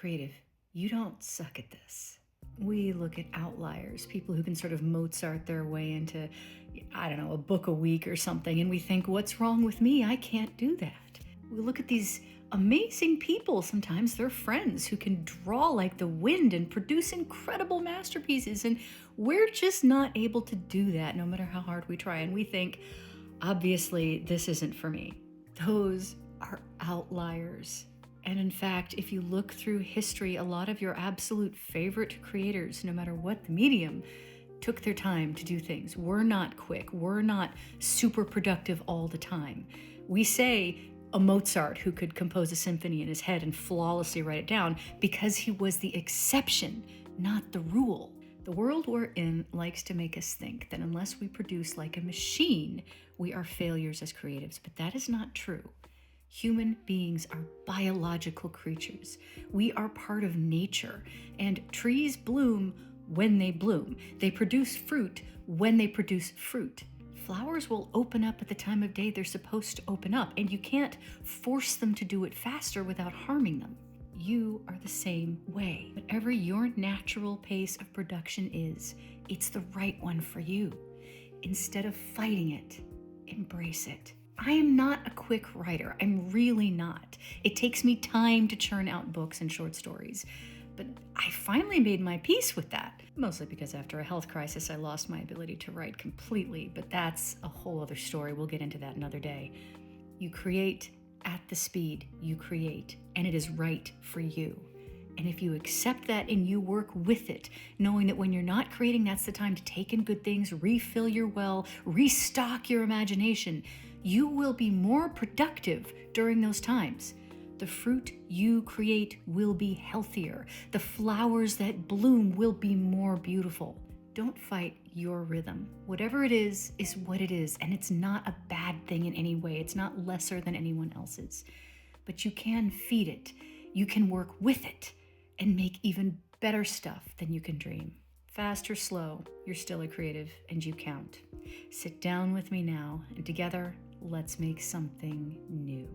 Creative, you don't suck at this. We look at outliers, people who can sort of Mozart their way into, I don't know, a book a week or something, and we think, what's wrong with me? I can't do that. We look at these amazing people, sometimes they're friends, who can draw like the wind and produce incredible masterpieces, and we're just not able to do that no matter how hard we try. And we think, obviously, this isn't for me. Those are outliers. And in fact, if you look through history, a lot of your absolute favorite creators, no matter what the medium, took their time to do things. We're not quick. We're not super productive all the time. We say a Mozart who could compose a symphony in his head and flawlessly write it down because he was the exception, not the rule. The world we're in likes to make us think that unless we produce like a machine, we are failures as creatives, but that is not true. Human beings are biological creatures. We are part of nature, and trees bloom when they bloom. They produce fruit when they produce fruit. Flowers will open up at the time of day they're supposed to open up, and you can't force them to do it faster without harming them. You are the same way. Whatever your natural pace of production is, it's the right one for you. Instead of fighting it, embrace it. I am not a quick writer. I'm really not. It takes me time to churn out books and short stories. But I finally made my peace with that. Mostly because after a health crisis, I lost my ability to write completely. But that's a whole other story. We'll get into that another day. You create at the speed you create, and it is right for you. And if you accept that and you work with it, knowing that when you're not creating, that's the time to take in good things, refill your well, restock your imagination, you will be more productive during those times. The fruit you create will be healthier. The flowers that bloom will be more beautiful. Don't fight your rhythm. Whatever it is what it is, and it's not a bad thing in any way. It's not lesser than anyone else's. But you can feed it. You can work with it and make even better stuff than you can dream. Fast or slow, you're still a creative and you count. Sit down with me now, and together, let's make something new.